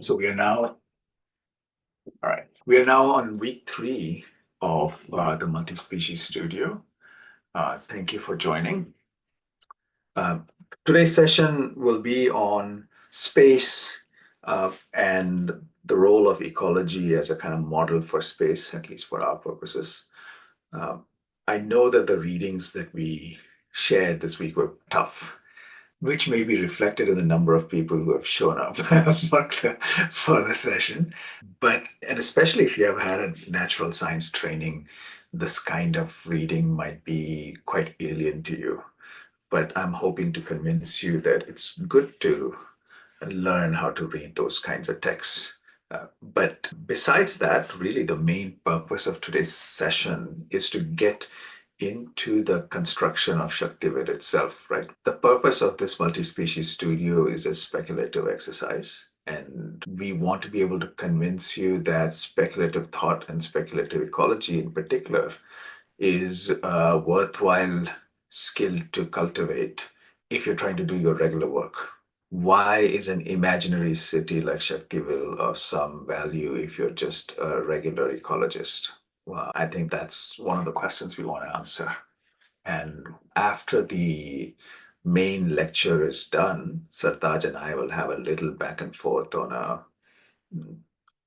So we are now on week 3 of the Multispecies Studio. Thank you for joining. Uh, Today's session will be on space and the role of ecology as a kind of model for space, at least for our purposes. Um, I know that the readings that we shared this week were tough, which may be reflected in the number of people who have shown up for the session. And especially if you have had a natural science training, this kind of reading might be quite alien to you. But I'm hoping to convince you that it's good to learn how to read those kinds of texts. But besides that, really the main purpose of today's session is to get into the construction of Shaktivid itself, right? The purpose of this multi-species studio is a speculative exercise. And we want to be able to convince you that speculative thought and speculative ecology in particular is a worthwhile skill to cultivate if you're trying to do your regular work. Why is an imaginary city like Shaktiville of some value if you're just a regular ecologist? Well, I think that's one of the questions we want to answer. And after the main lecture is done, Sartaj and I will have a little back and forth on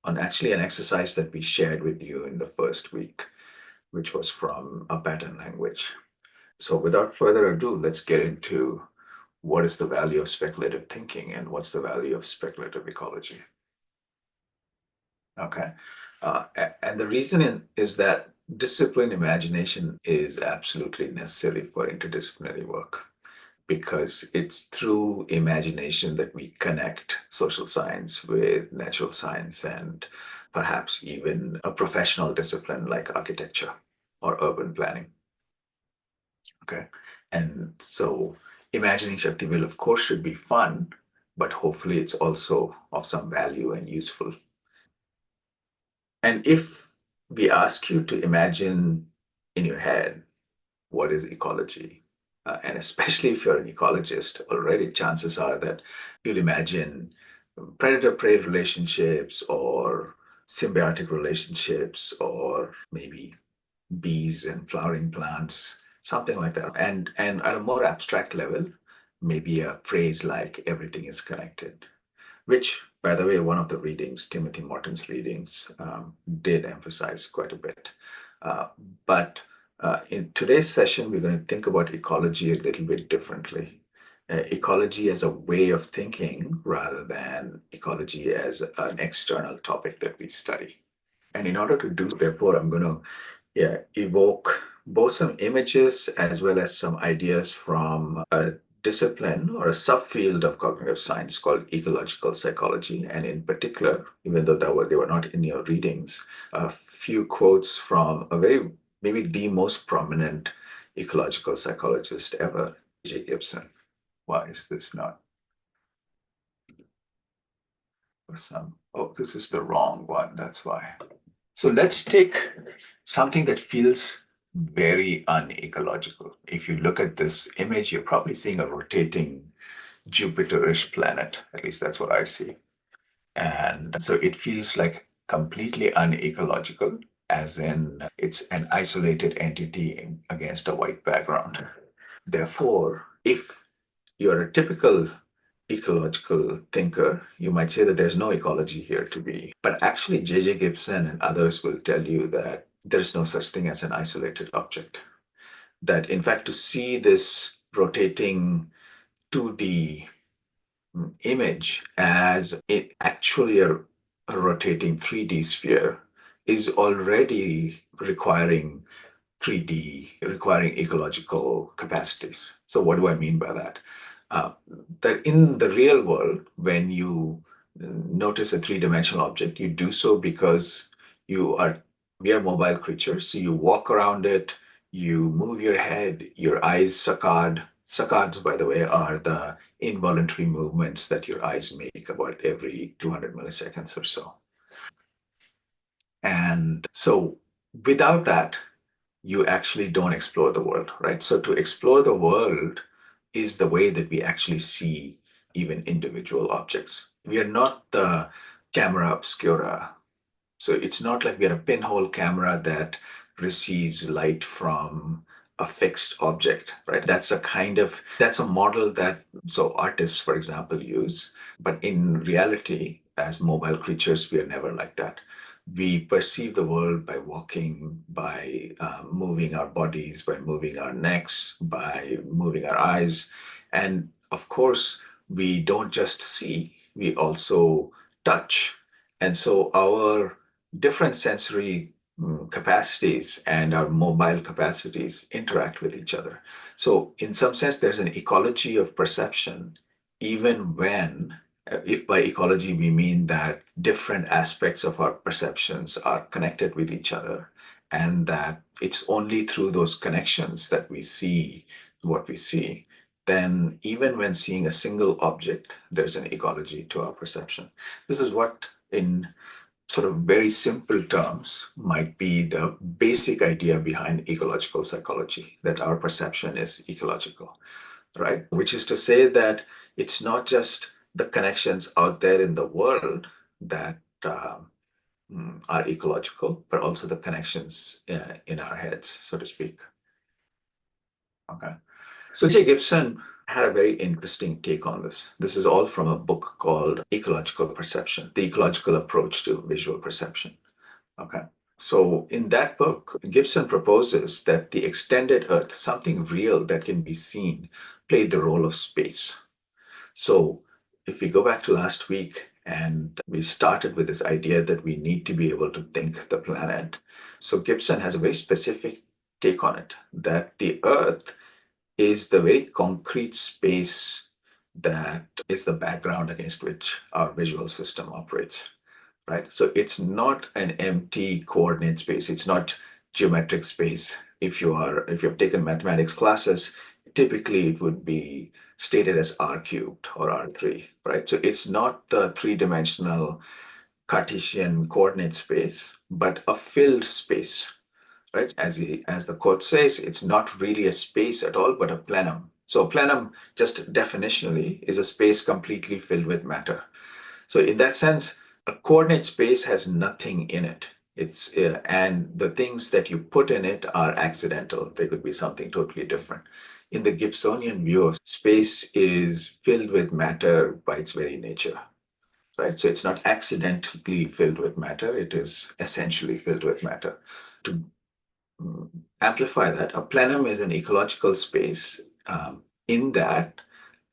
actually an exercise that we shared with you in the first week, which was from a pattern language. So without further ado, let's get into what is the value of speculative thinking and what's the value of speculative ecology. Okay. And the reason is that disciplined imagination is absolutely necessary for interdisciplinary work because it's through imagination that we connect social science with natural science and perhaps even a professional discipline like architecture or urban planning. Okay. And so imagining Shakti will, of course, should be fun, but hopefully it's also of some value and useful. And if we ask you to imagine in your head what is ecology, and especially if you're an ecologist already, chances are that you'll imagine predator-prey relationships or symbiotic relationships or maybe bees and flowering plants, something like that. And at a more abstract level, maybe a phrase like everything is connected, which, by the way, one of the readings, Timothy Morton's readings, did emphasize quite a bit. Uh, but in today's session, we're going to think about ecology a little bit differently. Ecology as a way of thinking rather than ecology as an external topic that we study. And in order to do, therefore, I'm going to evoke both some images as well as some ideas from a discipline or a subfield of cognitive science called ecological psychology. And in particular, even though they were not in your readings, a few quotes from maybe the most prominent ecological psychologist ever, J. Gibson. Why is this not for some? Oh, this is the wrong one. That's why. So let's take something that feels very unecological. If you look at this image, you're probably seeing a rotating Jupiter-ish planet. At least that's what I see. And so it feels like completely unecological, as in it's an isolated entity against a white background. Therefore, if you're a typical ecological thinker, you might say that there's no ecology here to be. But actually, J.J. Gibson and others will tell you that there's no such thing as an isolated object. That, in fact, to see this rotating 2D image as it actually a rotating 3D sphere is already requiring ecological capacities. So, what do I mean by that? Uh, that in the real world, when you notice a three-dimensional object, you do so because you are we are mobile creatures. So you walk around it, you move your head, your eyes saccade. Saccades, by the way, are the involuntary movements that your eyes make about every 200 milliseconds or so. And so without that, you actually don't explore the world, right? So to explore the world is the way that we actually see even individual objects. We are not the camera obscura. So it's not like we're a pinhole camera that receives light from a fixed object, right? That's a model that artists, for example, use. But in reality, as mobile creatures, we are never like that. We perceive the world by walking, by moving our bodies, by moving our necks, by moving our eyes. And of course, we don't just see, we also touch. And so our different sensory capacities and our mobile capacities interact with each other. So, in some sense, there's an ecology of perception, even when, if by ecology we mean that different aspects of our perceptions are connected with each other, and that it's only through those connections that we see what we see, then even when seeing a single object, there's an ecology to our perception. This is what, in sort of very simple terms, might be the basic idea behind ecological psychology, that our perception is ecological, right? Which is to say that it's not just the connections out there in the world that are ecological, but also the connections in our heads, so to speak. Okay. So J. Gibson had a very interesting take on this. This is all from a book called Ecological Perception, the ecological approach to visual perception. Okay. So in that book, Gibson proposes that the extended Earth, something real that can be seen, played the role of space. So if we go back to last week and we started with this idea that we need to be able to think the planet, so Gibson has a very specific take on it, that the Earth is the very concrete space that is the background against which our visual system operates, right? So it's not an empty coordinate space. It's not geometric space. If you've taken mathematics classes, typically it would be stated as r cubed or r3, right? So it's not the three-dimensional Cartesian coordinate space, but a filled space, right? As the quote says, it's not really a space at all, but a plenum. So a plenum, just definitionally, is a space completely filled with matter. So in that sense, a coordinate space has nothing in it. And the things that you put in it are accidental. They could be something totally different. In the Gibsonian view of space is filled with matter by its very nature, right? So it's not accidentally filled with matter. It is essentially filled with matter. To amplify that, a plenum is an ecological space in that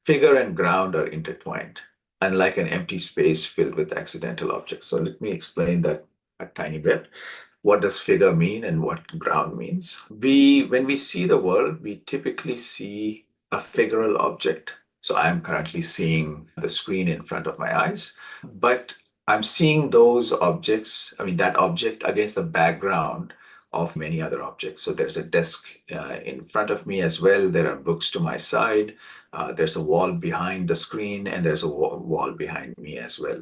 figure and ground are intertwined, unlike an empty space filled with accidental objects. So let me explain that a tiny bit. What does figure mean and what ground means? When we see the world, we typically see a figural object. So I'm currently seeing the screen in front of my eyes, but I'm seeing those objects, I mean, that object against the background of many other objects. So there's a desk in front of me as well. There are books to my side. There's a wall behind the screen, and there's a wall behind me as well,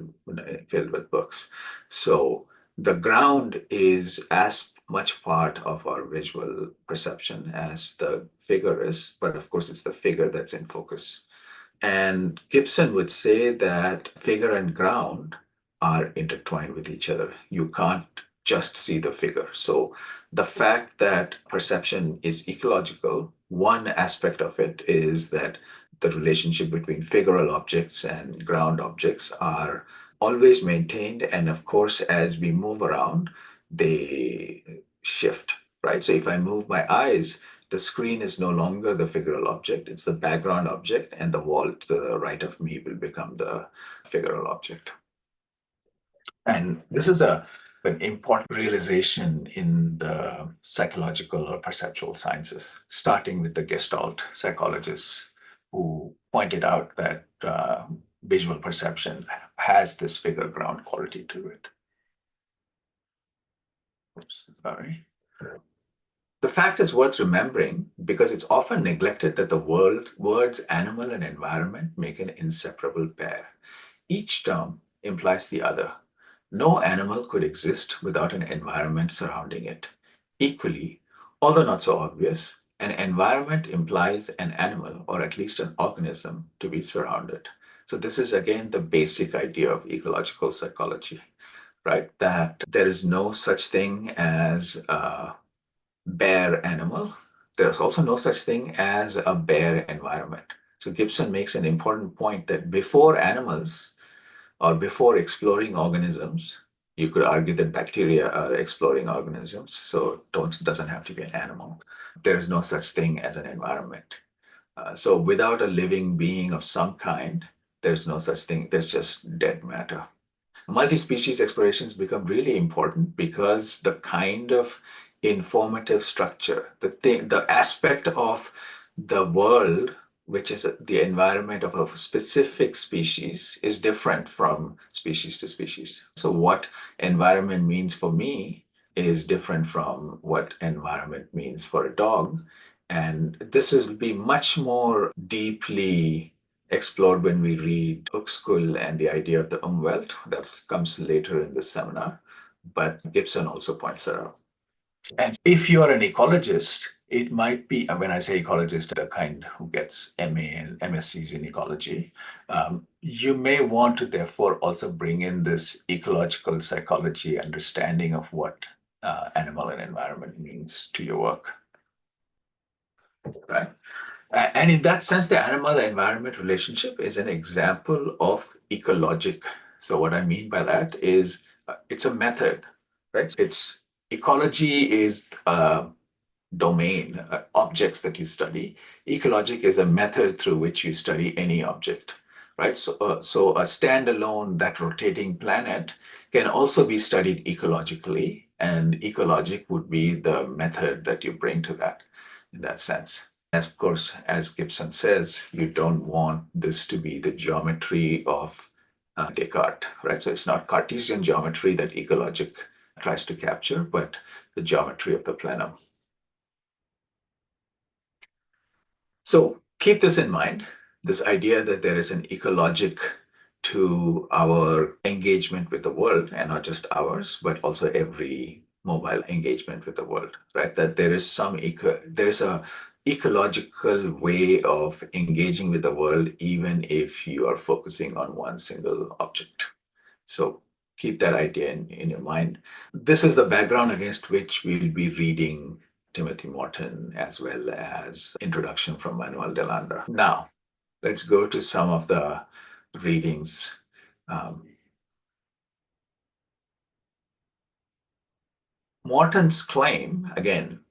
filled with books. So the ground is as much part of our visual perception as the figure is, but of course, it's the figure that's in focus. And Gibson would say that figure and ground are intertwined with each other. You can't just see the figure. So the fact that perception is ecological, one aspect of it is that the relationship between figural objects and ground objects are always maintained. And of course, as we move around, they shift, right? So if I move my eyes, the screen is no longer the figural object, it's the background object, and the wall to the right of me will become the figural object. And this is an important realization in the psychological or perceptual sciences, starting with the Gestalt psychologists who pointed out that visual perception has this figure ground quality to it. Oops, sorry. The fact is worth remembering because it's often neglected that the words animal and environment make an inseparable pair. Each term implies the other. No animal could exist without an environment surrounding it. Equally, although not so obvious, an environment implies an animal or at least an organism to be surrounded. So this is again the basic idea of ecological psychology, right? That there is no such thing as a bare animal. There's also no such thing as a bare environment. So Gibson makes an important point that before animals or before exploring organisms, you could argue that bacteria are exploring organisms, so don't doesn't have to be an animal. There is no such thing as an environment. So without a living being of some kind, there's no such thing. There's just dead matter. Multi-species explorations become really important because the kind of informative structure, the aspect of the world, which is the environment of a specific species, is different from species to species. So what environment means for me is different from what environment means for a dog. And this will be much more deeply explored when we read Uexküll and the idea of the Umwelt. That comes later in the seminar, but Gibson also points that out. And if you're an ecologist, it might be, when I say ecologist, the kind who gets MA and MSCs in ecology, you may want to therefore also bring in this ecological psychology understanding of what animal and environment means to your work, right? And in that sense, the animal environment relationship is an example of ecologic. So, what I mean by that is it's a method, right? It's ecology is a domain, objects that you study. Ecologic is a method through which you study any object, right? So a standalone, that rotating planet can also be studied ecologically, and ecologic would be the method that you bring to that in that sense. As of course, as Gibson says, you don't want this to be the geometry of Descartes, right? So it's not Cartesian geometry that ecologic tries to capture, but the geometry of the plenum. So keep this in mind, this idea that there is an ecologic to our engagement with the world, and not just ours, but also every mobile engagement with the world, right? That there is a ecological way of engaging with the world, even if you are focusing on one single object. So keep that idea in your mind. This is the background against which we'll be reading Timothy Morton as well as Introduction from Manuel de Landa. Now, let's go to some of the readings. Um, Morton's claim, again,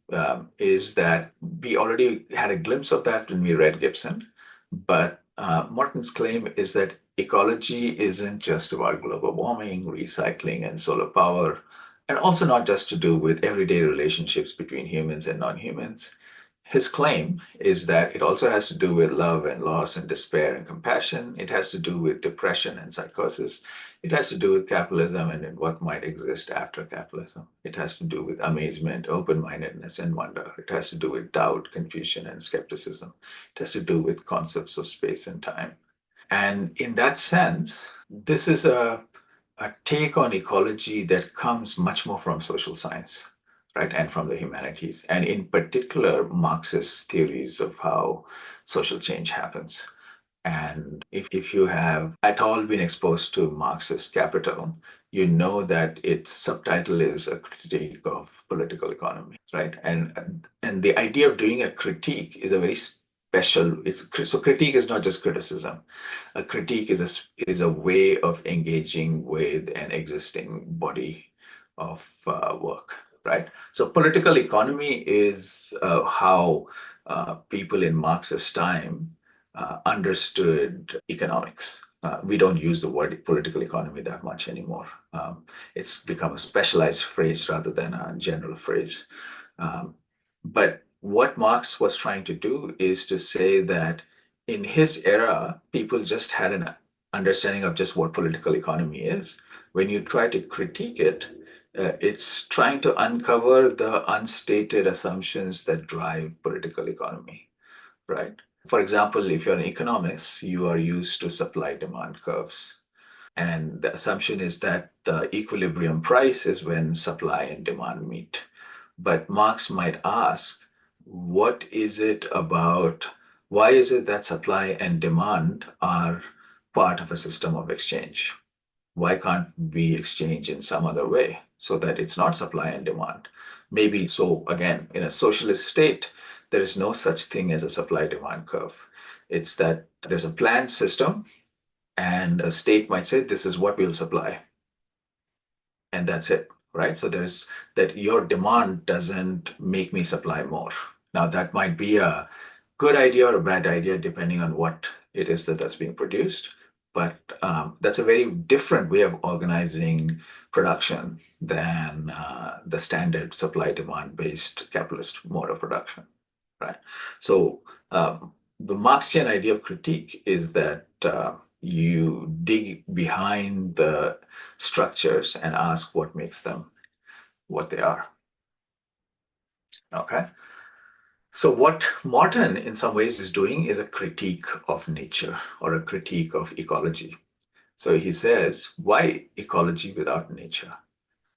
is that we already had a glimpse of that when we read Gibson, but Morton's claim is that ecology isn't just about global warming, recycling, and solar power, and also not just to do with everyday relationships between humans and non-humans. His claim is that it also has to do with love and loss and despair and compassion. It has to do with depression and psychosis. It has to do with capitalism and what might exist after capitalism. It has to do with amazement, open-mindedness, and wonder. It has to do with doubt, confusion, and skepticism. It has to do with concepts of space and time. And in that sense, this is a take on ecology that comes much more from social science, right, and from the humanities, and in particular, Marxist theories of how social change happens. And if you have at all been exposed to Marxist Capital, you know that its subtitle is a critique of political economy, right? And the idea of doing a critique is a very special. So critique is not just criticism. A critique is a way of engaging with an existing body of work, right? So political economy is how people in Marxist time understood economics. We don't use the word political economy that much anymore. It's become a specialized phrase rather than a general phrase. But what Marx was trying to do is to say that in his era, people just had an understanding of just what political economy is. When you try to critique it, it's trying to uncover the unstated assumptions that drive political economy, right? For example, if you're an economist, you are used to supply demand curves. And the assumption is that the equilibrium price is when supply and demand meet. But Marx might ask, why is it that supply and demand are part of a system of exchange. Why can't we exchange in some other way so that it's not supply and demand? Maybe so, again, in a socialist state, there is no such thing as a supply demand curve. It's that there's a planned system, and a state might say, this is what we'll supply, and that's it, right? So there's that your demand doesn't make me supply more. Now, that might be a good idea or a bad idea, depending on what it is that's being produced. But that's a very different way of organizing production than the standard supply demand based capitalist mode of production, right? So the Marxian idea of critique is that you dig behind the structures and ask what makes them what they are. Okay. So, what Morton, in some ways, is doing is a critique of nature or a critique of ecology. So, he says, why ecology without nature?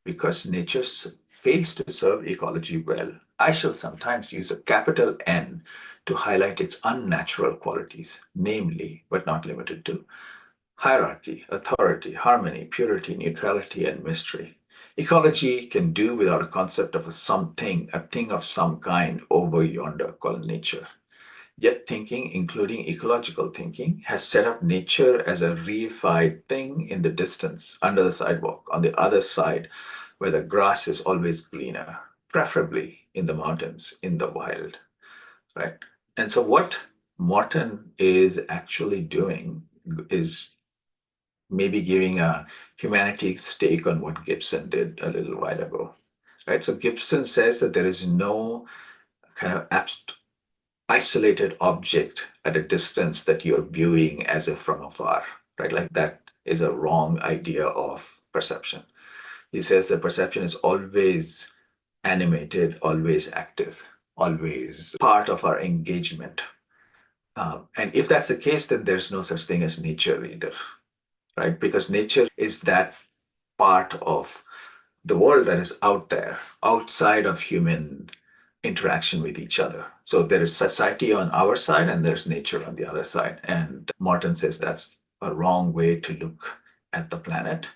Because nature fails to serve ecology well. I shall sometimes use a capital N to highlight its unnatural qualities, namely, but not limited to, hierarchy, authority, harmony, purity, neutrality, and mystery. Ecology can do without a concept of a something, a thing of some kind over yonder called nature. Yet thinking, including ecological thinking, has set up nature as a reified thing in the distance, under the sidewalk, on the other side, where the grass is always greener, preferably in the mountains, in the wild, right? And so what Morton is actually doing is maybe giving a humanities take on what Gibson did a little while ago, right? So Gibson says that there is no kind of isolated object at a distance that you're viewing as if from afar, right? Like that is a wrong idea of perception. He says that perception is always animated, always active, always part of our engagement. And if that's the case, then there's no such thing as nature either, right? Because nature is that part of the world that is out there, outside of human interaction with each other. So there is society on our side and there's nature on the other side. And Martin says that's a wrong way to look at the planet,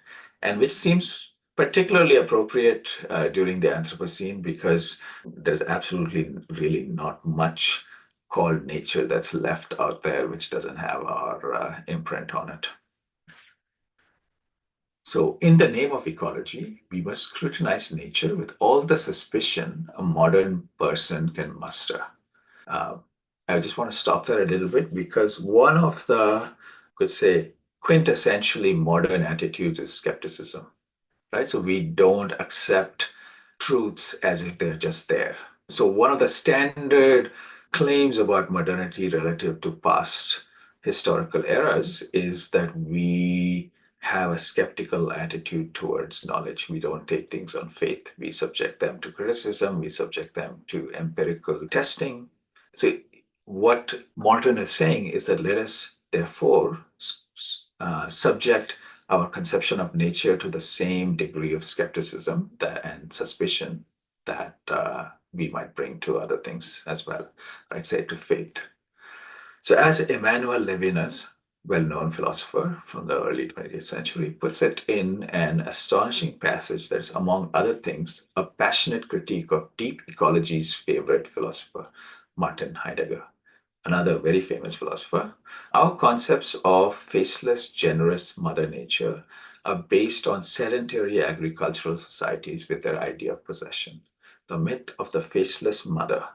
and which seems particularly appropriate during the Anthropocene because there's absolutely really not much called nature that's left out there which doesn't have our imprint on it. So, in the name of ecology, we must scrutinize nature with all the suspicion a modern person can muster. Uh, I just want to stop there a little bit because one of the, could say, quintessentially modern attitudes is skepticism, right? So, we don't accept truths as if they're just there. So, one of the standard claims about modernity relative to past historical eras is that we have a skeptical attitude towards knowledge. We don't take things on faith. We subject them to criticism, we subject them to empirical testing. So, what Martin is saying is that let us therefore subject our conception of nature to the same degree of skepticism and suspicion that we might bring to other things as well, right? Say to faith. So, as Emmanuel Levinas, well-known philosopher from the early 20th century, puts it in an astonishing passage that's, among other things, a passionate critique of deep ecology's favorite philosopher, Martin Heidegger, another very famous philosopher. Our concepts of faceless, generous Mother Nature are based on sedentary agricultural societies with their idea of possession. The myth of the faceless mother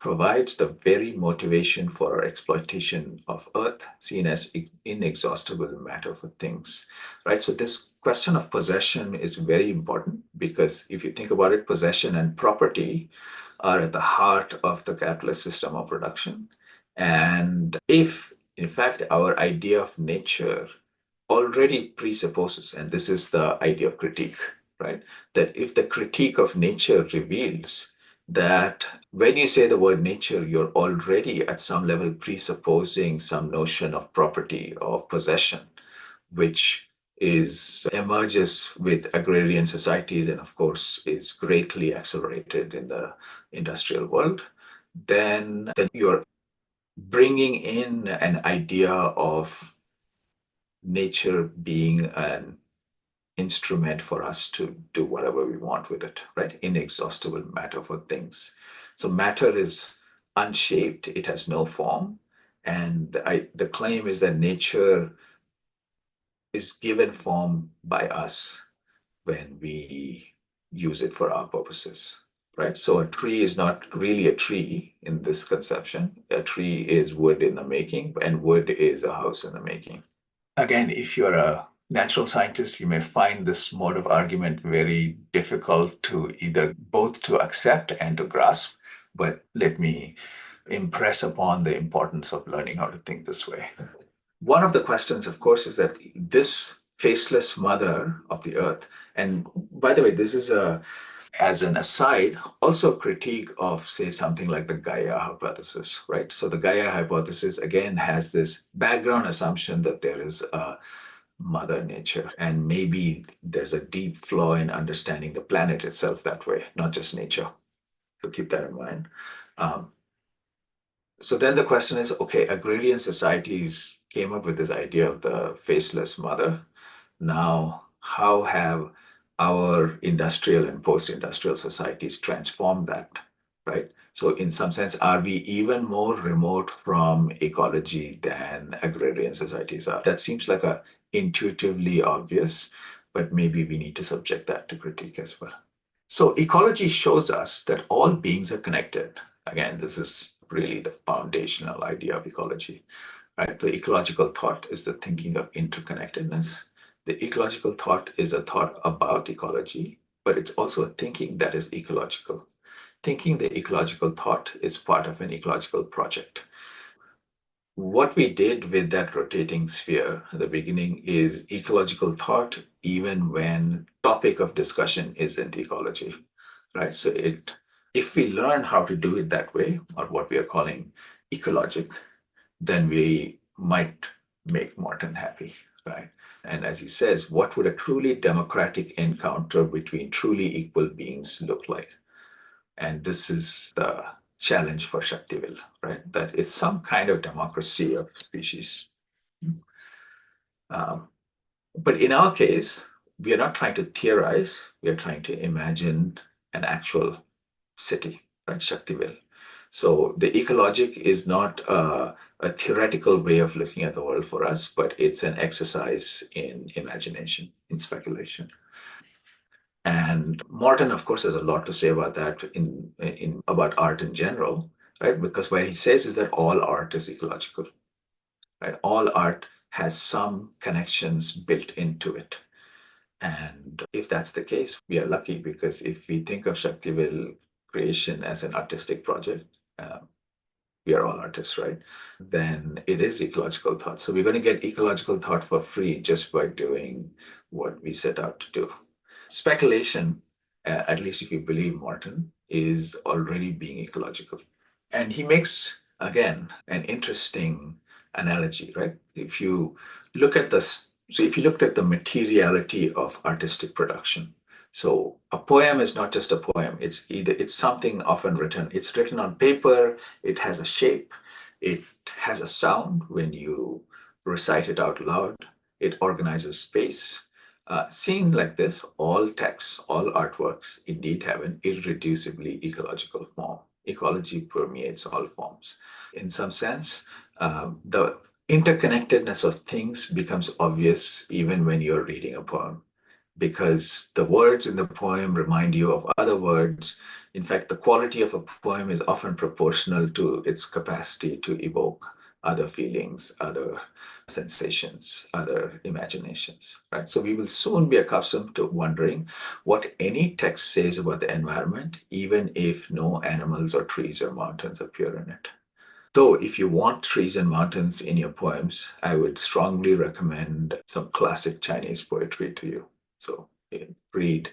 provides the very motivation for our exploitation of earth, seen as inexhaustible matter for things, right? So this question of possession is very important because if you think about it, possession and property are at the heart of the capitalist system of production. And if, in fact, our idea of nature already presupposes, and this is the idea of critique, right? That if the critique of nature reveals that when you say the word nature, you're already at some level presupposing some notion of property or possession, which is emerges with agrarian societies and of course is greatly accelerated in the industrial world, then you're bringing in an idea of nature being an instrument for us to do whatever we want with it, right? Inexhaustible matter for things. So matter is unshaped, it has no form. And the claim is that nature is given form by us when we use it for our purposes, right? So a tree is not really a tree in this conception. A tree is wood in the making, and wood is a house in the making. Again, if you're a natural scientist, you may find this mode of argument very difficult to either both to accept and to grasp. But let me impress upon the importance of learning how to think this way. One of the questions, of course, is that this faceless mother of the earth, and by the way, this is a, as an aside, also a critique of, say, something like the Gaia hypothesis, right? So the Gaia hypothesis, again, has this background assumption that there is a mother nature, and maybe there's a deep flaw in understanding the planet itself that way, not just nature. So keep that in mind. Um, so then the question is, okay, agrarian societies came up with this idea of the faceless mother. Now, how have our industrial and post-industrial societies transformed that, right? So in some sense, are we even more remote from ecology than agrarian societies are? That seems like a intuitively obvious, but maybe we need to subject that to critique as well. So ecology shows us that all beings are connected. Again, this is really the foundational idea of ecology, right? The ecological thought is the thinking of interconnectedness. The ecological thought is a thought about ecology, but it's also a thinking that is ecological. Thinking the ecological thought is part of an ecological project. What we did with that rotating sphere at the beginning is ecological thought, even when topic of discussion isn't ecology, right? So if we learn how to do it that way, or what we are calling ecologic, then we might make Morton happy, right? And as he says, what would a truly democratic encounter between truly equal beings look like? And this is the challenge for Shaktiville, right? That it's some kind of democracy of species. Um, but in our case, we are not trying to theorize, we are trying to imagine an actual city, right? Shaktiville. So the ecologic is not a theoretical way of looking at the world for us, but it's an exercise in imagination, in speculation. And Morton, of course, has a lot to say about that in about art in general, right? Because what he says is that all art is ecological, right? All art has some connections built into it. And if that's the case, we are lucky because if we think of Shaktiville creation as an artistic project, we are all artists, right? Then it is ecological thought. So we're going to get ecological thought for free just by doing what we set out to do. Speculation, at least if you believe Martin, is already being ecological. And he makes, again, an interesting analogy, right? If you look at this, so if you looked at the materiality of artistic production, so a poem is not just a poem, it's something often written. It's written on paper, it has a shape, it has a sound when you recite it out loud, it organizes space. Seen like this, all texts, all artworks indeed have an irreducibly ecological form. Ecology permeates all forms. In some sense, the interconnectedness of things becomes obvious even when you're reading a poem because the words in the poem remind you of other words. In fact, the quality of a poem is often proportional to its capacity to evoke other feelings, other sensations, other imaginations, right? So we will soon be accustomed to wondering what any text says about the environment, even if no animals or trees or mountains appear in it. Though, if you want trees and mountains in your poems, I would strongly recommend some classic Chinese poetry to you. So read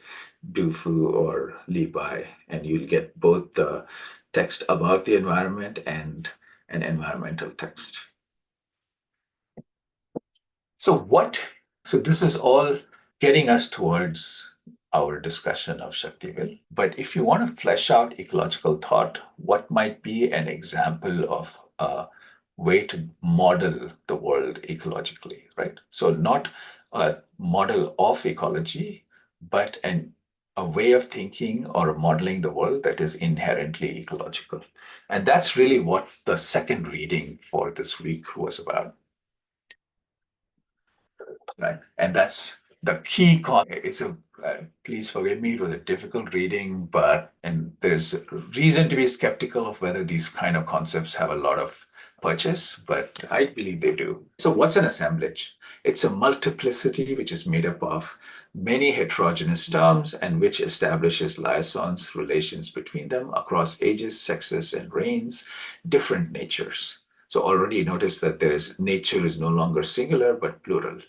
Du Fu or Li Bai, and you'll get both the text about the environment and an environmental text. So what? So this is all getting us towards our discussion of Shaktiville. But if you want to flesh out ecological thought, what might be an example of way to model the world ecologically, right? So not a model of ecology, but a way of thinking or modeling the world that is inherently ecological. And that's really what the second reading for this week was about, right? And that's the key it's a please forgive me, it was a difficult reading, but and there's reason to be skeptical of whether these kind of concepts have a lot of purchase, but I believe they do. So what's an assemblage? It's a multiplicity which is made up of many heterogeneous terms and which establishes liaisons, relations between them across ages, sexes, and reigns, different natures. So already notice that nature is no longer singular but plural.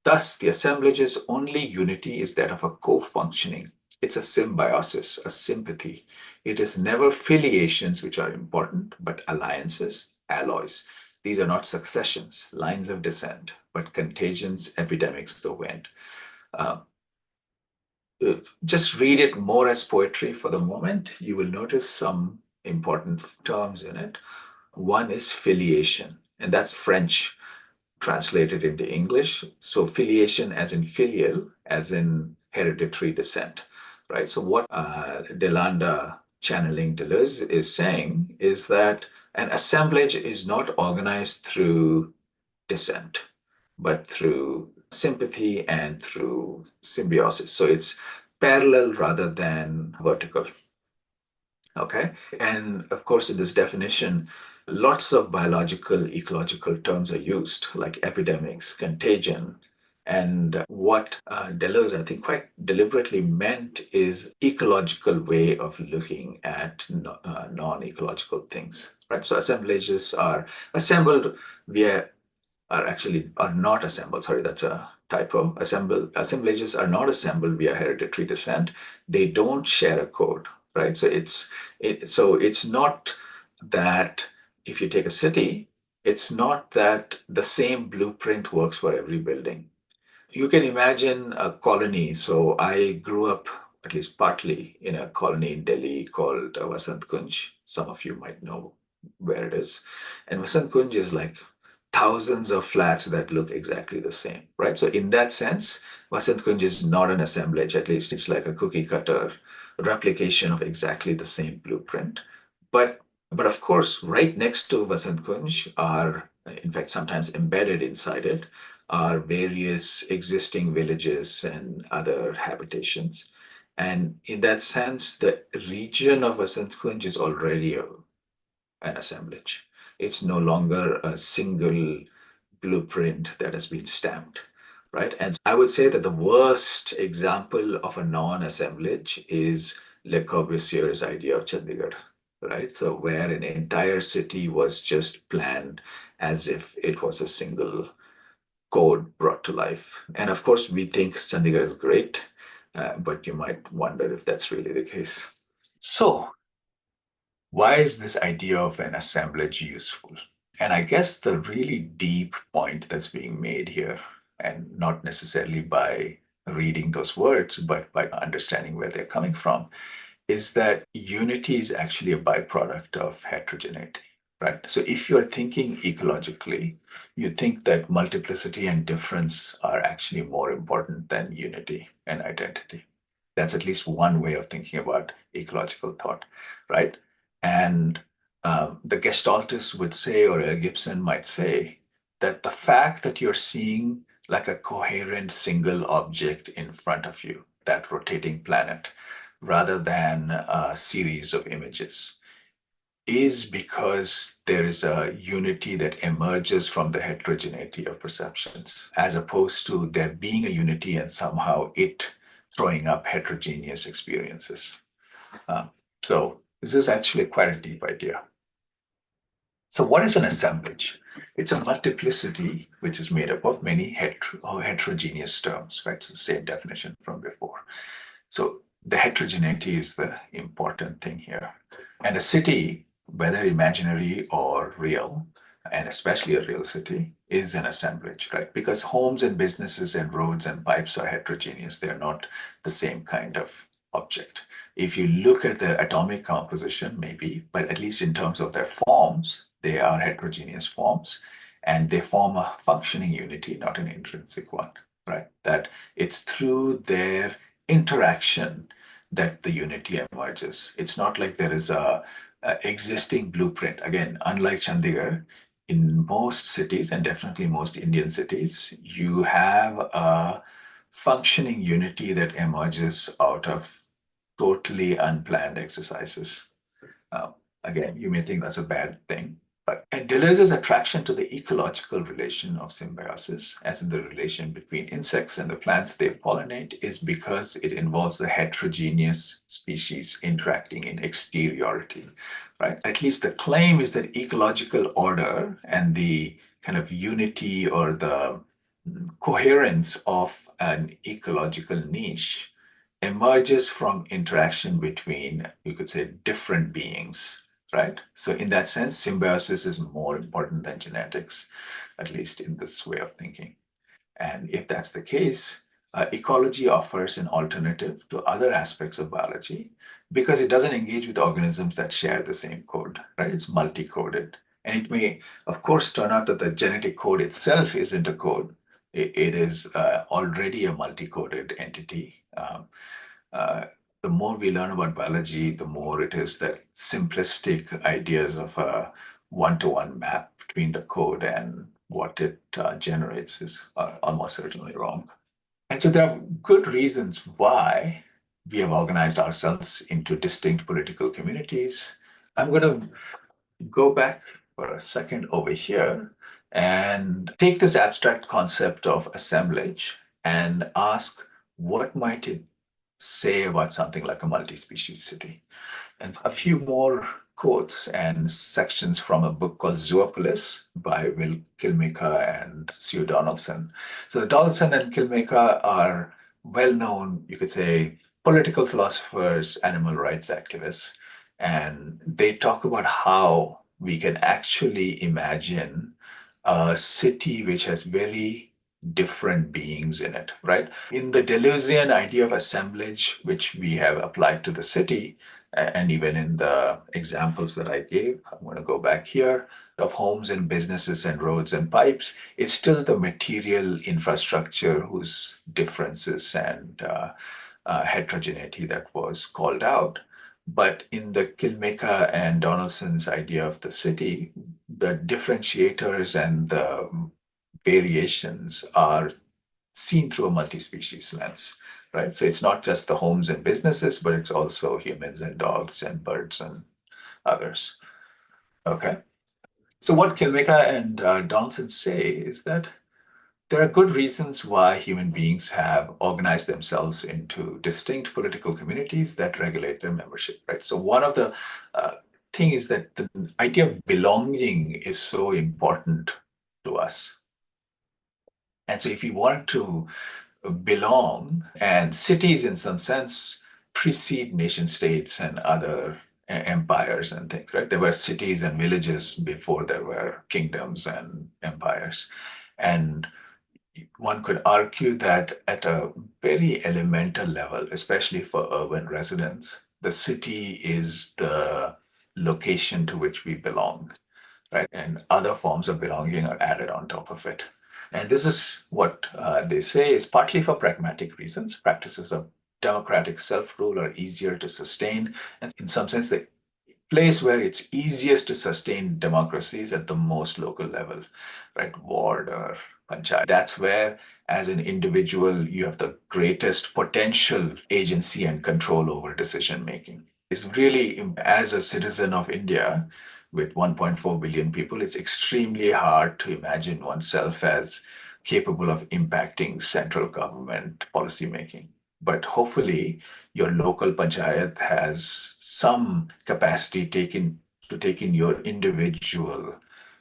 Thus, the assemblage's only unity is that of a co-functioning. It's a symbiosis, a sympathy. It is never filiations which are important, but alliances, alloys. These are not successions, lines of descent, but contagions, epidemics, the wind. Uh, just read it more as poetry for the moment. You will notice some important terms in it. One is filiation, and that's French translated into English. So filiation as in filial, as in hereditary descent, right? So what Delanda channeling Deleuze is saying is that an assemblage is not organized through descent, but through sympathy and through symbiosis. So it's parallel rather than vertical. Okay. And of course, in this definition, lots of biological, ecological terms are used, like epidemics, contagion. And what Deleuze, I think, quite deliberately meant is ecological way of looking at non-ecological things, right? So assemblages are assembled via are not assembled. Sorry, that's a typo. Assemblages are not assembled via hereditary descent. They don't share a code, right? So it's not that if you take a city, it's not that the same blueprint works for every building. You can imagine a colony. So I grew up, at least partly, in a colony in Delhi called Vasant Kunj. Some of you might know where it is. And Vasant Kunj is like thousands of flats that look exactly the same, right? So in that sense, Vasant Kunj is not an assemblage, at least it's like a cookie cutter replication of exactly the same blueprint. But but of course, right next to Vasant Kunj are, in fact, sometimes embedded inside it, are various existing villages and other habitations. And in that sense, the region of Vasant Kunj is already an assemblage. It's no longer a single blueprint that has been stamped, right? And I would say that the worst example of a non-assemblage is Le Corbusier's idea of Chandigarh, right? So where an entire city was just planned as if it was a single code brought to life. And of course, we think Chandigarh is great, but you might wonder if that's really the case. So why is this idea of an assemblage useful? And I guess the really deep point that's being made here, and not necessarily by reading those words, but by understanding where they're coming from, is that unity is actually a byproduct of heterogeneity, right? So if you're thinking ecologically, you think that multiplicity and difference are actually more important than unity and identity. That's at least one way of thinking about ecological thought, right? And the Gestaltists would say, or Gibson might say, that the fact that you're seeing like a coherent single object in front of you, that rotating planet, rather than a series of images, is because there is a unity that emerges from the heterogeneity of perceptions, as opposed to there being a unity and somehow it throwing up heterogeneous experiences. So this is actually quite a deep idea. So what is an assemblage? It's a multiplicity which is made up of many heterogeneous terms, right? It's the same definition from before. So the heterogeneity is the important thing here. And a city, whether imaginary or real, and especially a real city, is an assemblage, right? Because homes and businesses and roads and pipes are heterogeneous. They're not the same kind of object. If you look at their atomic composition, maybe, but at least in terms of their forms, they are heterogeneous forms and they form a functioning unity, not an intrinsic one, right? That it's through their interaction that the unity emerges. It's not like there is a existing blueprint. Again, unlike Chandigarh, in most cities, and definitely most Indian cities, you have a functioning unity that emerges out of totally unplanned exercises. Uh, Again, you may think that's a bad thing, but and Deleuze's attraction to the ecological relation of symbiosis, as in the relation between insects and the plants they pollinate, is because it involves the heterogeneous species interacting in exteriority, right? At least the claim is that ecological order and the kind of unity or the coherence of an ecological niche emerges from interaction between, you could say, different beings, right? So, in that sense, symbiosis is more important than genetics, at least in this way of thinking. And if that's the case, ecology offers an alternative to other aspects of biology because it doesn't engage with organisms that share the same code, right? It's multi coded. And it may, of course, turn out that the genetic code itself isn't a code, it is already a multi coded entity. Uh, the more we learn about biology, the more it is that simplistic ideas of a one-to-one map between the code and what it generates is almost certainly wrong. And so there are good reasons why we have organized ourselves into distinct political communities. I'm going to go back for a second over here and take this abstract concept of assemblage and ask what might it say about something like a multi-species city. And a few more quotes and sections from a book called Zoopolis by Will Kilmica and Sue Donaldson. So Donaldson and Kilmica are well-known, you could say, political philosophers, animal rights activists, and they talk about how we can actually imagine a city which has very different beings in it, right? In the Deleuzean idea of assemblage, which we have applied to the city, and even in the examples that I gave, I'm going to go back here, of homes and businesses and roads and pipes, it's still the material infrastructure whose differences and heterogeneity that was called out. But in the Kilmeka and Donaldson's idea of the city, the differentiators and the variations are seen through a multi-species lens, right? So it's not just the homes and businesses, but it's also humans and dogs and birds and others. Okay. So what Kilmeka and Donaldson say is that there are good reasons why human beings have organized themselves into distinct political communities that regulate their membership, right? So one of the thing is that the idea of belonging is so important to us. And so if you want to belong, and cities in some sense precede nation states and other empires and things, right? There were cities and villages before there were kingdoms and empires. And one could argue that at a very elemental level, especially for urban residents, the city is the location to which we belong, right? And other forms of belonging are added on top of it. And this is what they say is partly for pragmatic reasons. Practices of democratic self rule are easier to sustain. And in some sense, the place where it's easiest to sustain democracy is at the most local level, right? Ward or panchayat. That's where, as an individual, you have the greatest potential agency and control over decision making. It's really, as a citizen of India, with 1.4 billion people, it's extremely hard to imagine oneself as capable of impacting central government policy making. But hopefully, your local panchayat has some capacity to take in your individual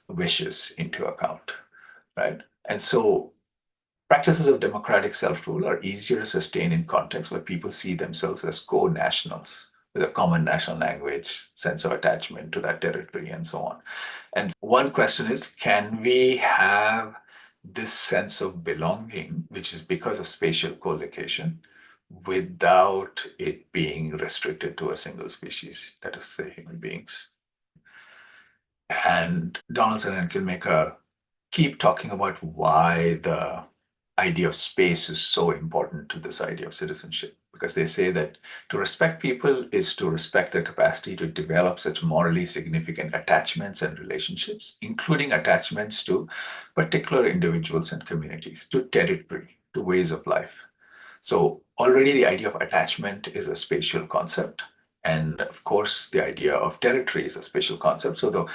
wishes into account, right? And so practices of democratic self-rule are easier to sustain in contexts where people see themselves as co-nationals with a common national language, sense of attachment to that territory, and so on. And one question is, can we have this sense of belonging, which is because of spatial co-location, without it being restricted to a single species, that is, the human beings. And Donaldson and Kilmaker keep talking about why the idea of space is so important to this idea of citizenship, because they say that to respect people is to respect their capacity to develop such morally significant attachments and relationships, including attachments to particular individuals and communities, to territory, to ways of life. So already the idea of attachment is a spatial concept. And of course, the idea of territory is a spatial concept. So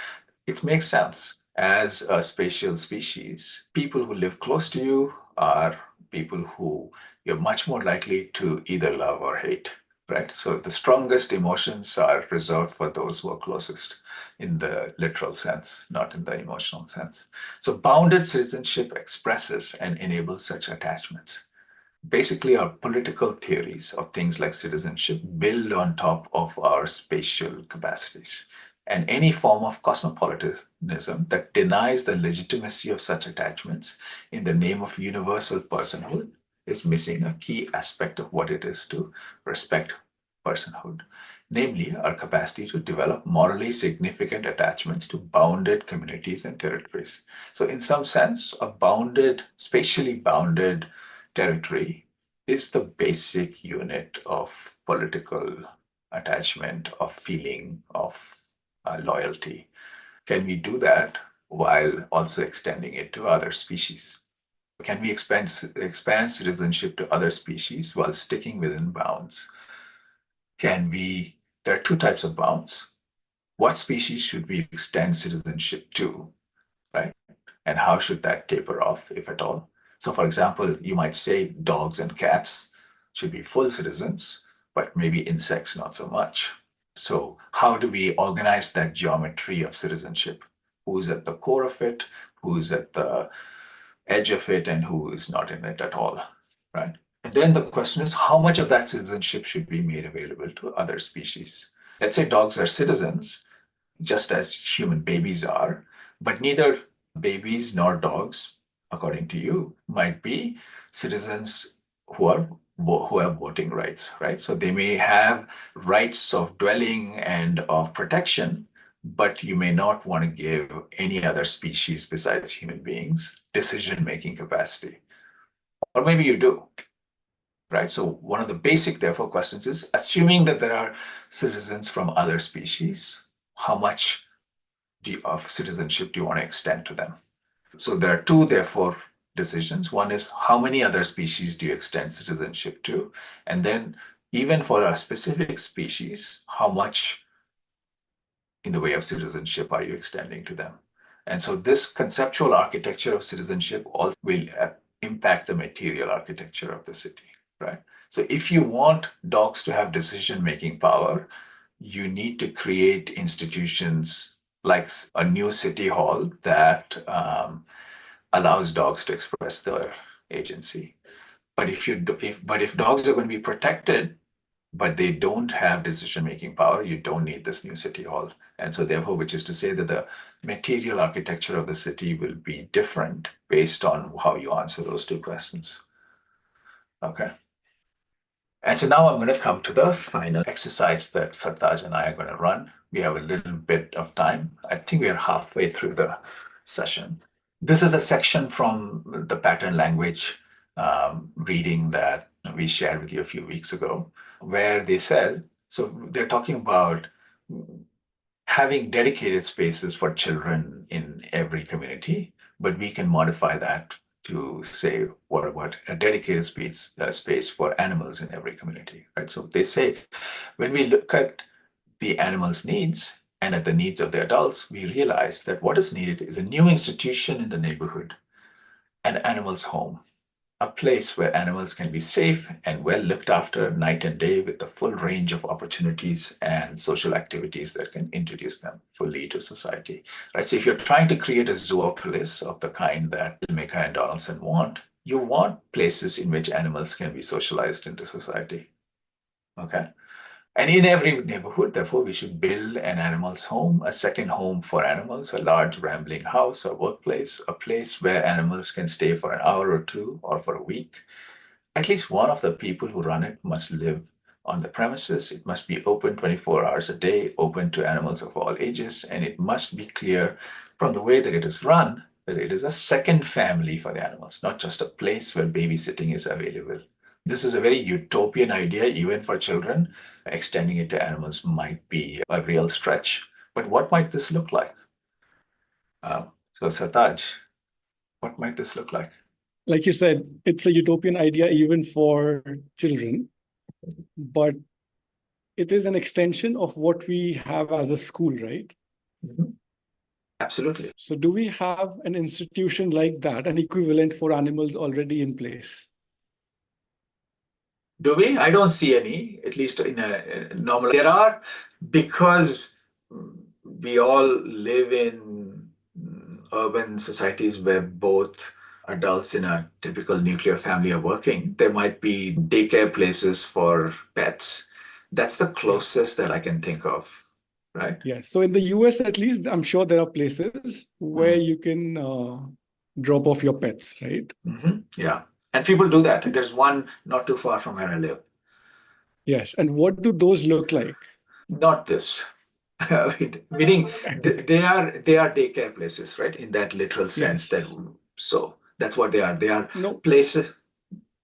it makes sense. As a spatial species, people who live close to you are people who you're much more likely to either love or hate, right? So the strongest emotions are reserved for those who are closest in the literal sense, not in the emotional sense. So bounded citizenship expresses and enables such attachments. Basically, our political theories of things like citizenship build on top of our spatial capacities. And any form of cosmopolitanism that denies the legitimacy of such attachments in the name of universal personhood is missing a key aspect of what it is to respect personhood, namely our capacity to develop morally significant attachments to bounded communities and territories. So, in some sense, a bounded, spatially bounded territory is the basic unit of political attachment, of feeling, of loyalty. Can we do that while also extending it to other species? Can we expand citizenship to other species while sticking within bounds? There are two types of bounds. What species should we extend citizenship to, right? And how should that taper off, if at all? So, for example, you might say dogs and cats should be full citizens, but maybe insects not so much. So, how do we organize that geometry of citizenship? Who's at the core of it? Who's at the edge of it? And who is not in it at all, right? And then the question is, how much of that citizenship should be made available to other species? Let's say dogs are citizens, just as human babies are, but neither babies nor dogs, according to you, might be citizens who are who have voting rights, right? So they may have rights of dwelling and of protection, but you may not want to give any other species besides human beings decision-making capacity. Or maybe you do, right? So one of the basic, therefore, questions is, assuming that there are citizens from other species, how much of citizenship do you want to extend to them? So there are two, therefore, decisions. One is how many other species do you extend citizenship to? And then, even for a specific species, how much in the way of citizenship are you extending to them? And so, this conceptual architecture of citizenship also will impact the material architecture of the city, right? So, if you want dogs to have decision making power, you need to create institutions like a new city hall that allows dogs to express their agency. But if dogs are going to be protected, but they don't have decision making power, you don't need this new city hall. And so therefore, which is to say that the material architecture of the city will be different based on how you answer those two questions. Okay. And so now I'm going to come to the final exercise that Sartaj and I are going to run. We have a little bit of time. I think we are halfway through the session. This is a section from the pattern language reading that we shared with you a few weeks ago, where they said, so they're talking about having dedicated spaces for children in every community, but we can modify that to say, what about a dedicated space for animals in every community, right? So they say, when we look at the animals' needs and at the needs of the adults, we realize that what is needed is a new institution in the neighborhood, an animal's home, a place where animals can be safe and well looked after night and day with the full range of opportunities and social activities that can introduce them fully to society. Right? So if you're trying to create a zoopolis of the kind that Mika and Donaldson want, you want places in which animals can be socialized into society. Okay. And in every neighborhood, therefore, we should build an animal's home, a second home for animals, a large rambling house or workplace, a place where animals can stay for an hour or two or for a week, at least one of the people who run it must live on the premises. It must be open 24 hours a day, open to animals of all ages, and it must be clear from the way that it is run that it is a second family for the animals, not just a place where babysitting is available. This is a very utopian idea, even for children. Extending it to animals might be a real stretch. But what might this look like? So, Sartaj, what might this look like? Like you said, it's a utopian idea even for children, but it is an extension of what we have as a school, right? Mhm. Absolutely. So, do we have an institution like that, an equivalent for animals already in place? Do we? I don't see any, at least in a normal. There are because we all live in urban societies where both adults in a typical nuclear family are working. There might be daycare places for pets. That's the Yes. closest that I can think of, right? Yes. So, in the US, at least, I'm sure there are places where Mm. you can drop off your pets, right? Yeah. And people do that. There's one not too far from where I live. Yes. And what do those look like? Not this. Meaning they are daycare places, right? In that literal sense that Yes. so that's what they are. They are No. places,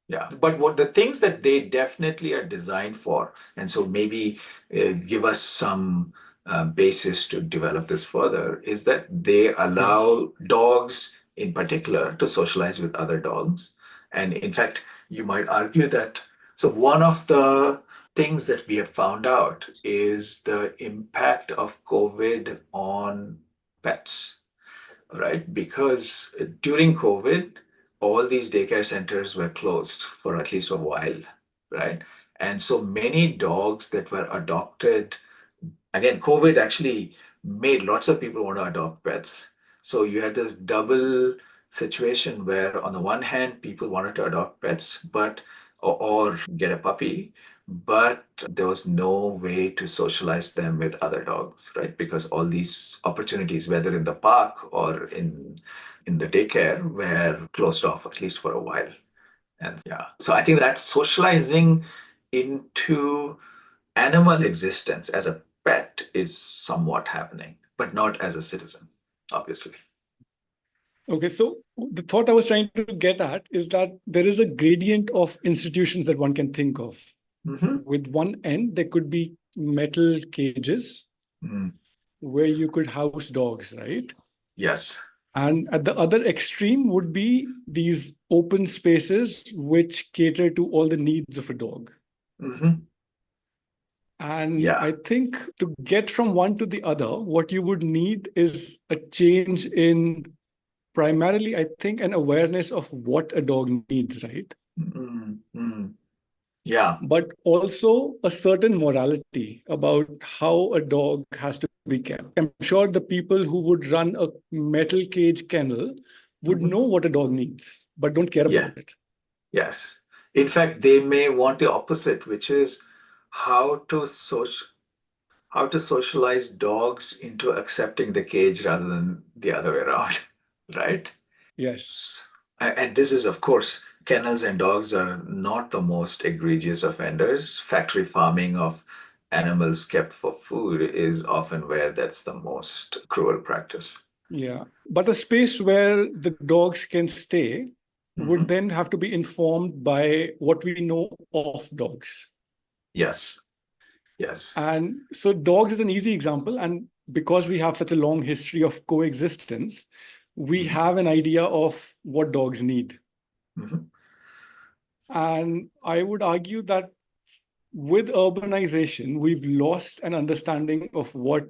yeah. But what the things that they definitely are designed for, and so maybe give us some basis to develop this further, is that they Yes. allow dogs in particular to socialize with other dogs. And in fact, you might argue that so one of the things that we have found out is the impact of COVID on pets, right? Because during COVID, all these daycare centers were closed for at least a while, right? And so many dogs that were adopted, again, COVID actually made lots of people want to adopt pets. So you had this double situation where, on the one hand, people wanted to adopt pets, but or get a puppy, but there was no way to socialize them with other dogs, right? Because all these opportunities, whether in the park or in the daycare, were closed off at least for a while. And yeah, so I think that socializing into animal existence as a pet is somewhat happening, but not as a citizen, obviously. Okay, so the thought I was trying to get at is that there is a gradient of institutions that one can think of. Hmm. With one end, there could be metal cages Mm. where you could house dogs, right? Yes. And at the other extreme would be these open spaces which cater to all the needs of a dog. Hmm. And Yeah. I think to get from one to the other, what you would need is a change in primarily, I think, an awareness of what a dog needs, right? Mm. Yeah. But also a certain morality about how a dog has to be kept. I'm sure the people who would run a metal cage kennel would Hmm. know what a dog needs, but don't care Yeah. about it. Yes. In fact, they may want the opposite, which is how to how to socialize dogs into accepting the cage rather than the other way around, right? Yes. And this is, of course, kennels and dogs are not the most egregious offenders. Factory farming of animals kept for food is often where that's the most cruel practice. Yeah. But a space where the dogs can stay would Hmm. then have to be informed by what we know of dogs. Yes, yes. And so dogs is an easy example. And because we have such a long history of coexistence, we Hmm. have an idea of what dogs need. Hmm. And I would argue that with urbanization, we've lost an understanding of what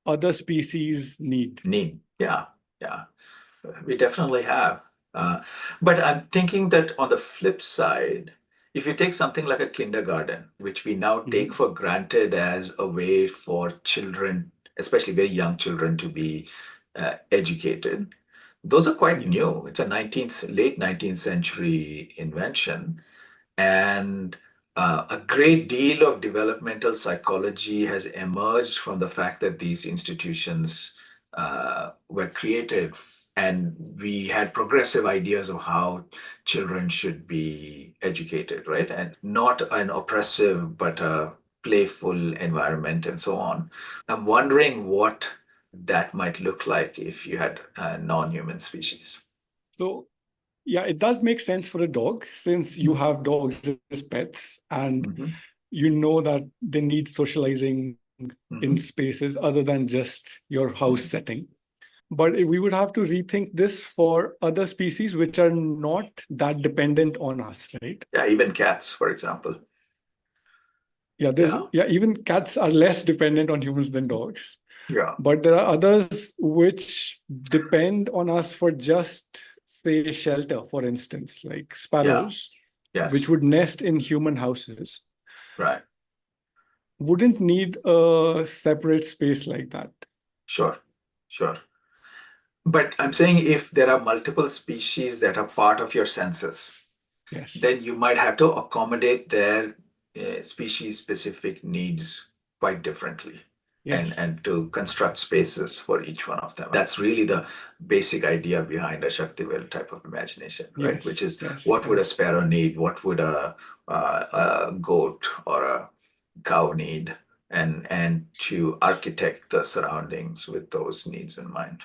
other species need. Need. Yeah, yeah. We definitely have. Uh, but I'm thinking that on the flip side, if you take something like a kindergarten, which we now take Mhm. for granted as a way for children, especially very young children, to be educated, those are quite Yeah. new. It's a late 19th century invention. And a great deal of developmental psychology has emerged from the fact that these institutions were created and we had progressive ideas of how children should be educated, right? And not an oppressive, but a playful environment and so on. I'm wondering what that might look like if you had a non-human species. So, yeah, it does make sense for a dog since you have dogs as pets and Mhm, you know that they need socializing in mhm, spaces other than just your house mhm. setting. But we would have to rethink this for other species which are not that dependent on us, right? Yeah, even cats, for example. Yeah, Even cats are less dependent on humans than dogs. yeah, But there are others which depend on us for just, say, shelter, for instance, like yeah, sparrows, which yes, would nest in human houses, right, wouldn't need a separate space like that. sure, sure. But I'm saying if there are multiple species that are part of your census, Yes. then you might have to accommodate their species specific needs quite differently Yes. and to construct spaces for each one of them. That's really the basic idea behind a Shaktivel type of imagination, right? Which Yes. is Yes. what would a Yes. sparrow need? What would a goat or a cow need? And to architect the surroundings with those needs in mind.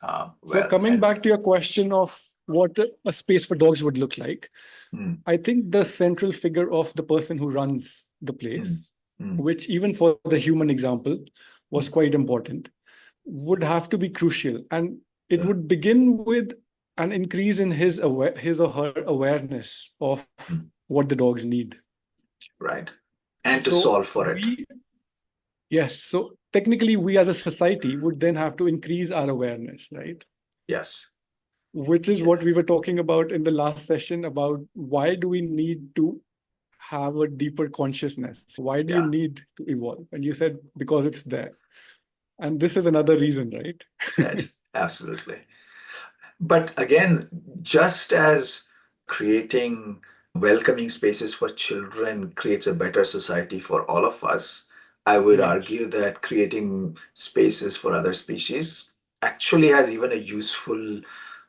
So Well, coming and back to your question of what a space for dogs would look like, mm, I think the central figure of the person who runs the mm, place, mm, which even for the human example was mm, quite important, would have to be crucial. And it yeah, would begin with an increase in his or her awareness of mm, what the dogs need. right. And to So solve for it. so technically we as a society would then have to increase our awareness, right? Yes. Which is Yeah. what we were talking about in the last session about why do we need to have a deeper consciousness? Why do you Yeah. need to evolve? And you said because it's there. And this is another reason, right? Yes. Absolutely. But again, just as creating welcoming spaces for children creates a better society for all of us, I would Yes. argue that creating spaces for other species actually has even a useful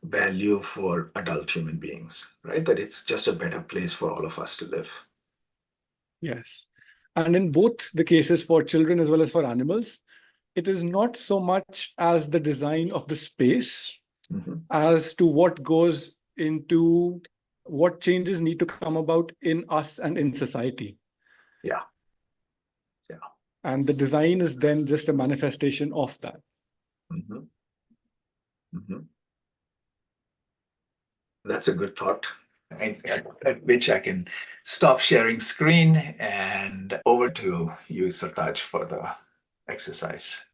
value for adult human beings, right? That it's just a better place for all of us to live. Yes. And in both the cases for children as well as for animals, it is not so much as the design of the space Mhm. as to what goes into what changes need to come about in us and in society. Yeah. Yeah. And the design is then just a manifestation of that. Mhm. Mhm. That's a good thought. At which I can stop sharing screen and over to you, Sartaj, for the exercise.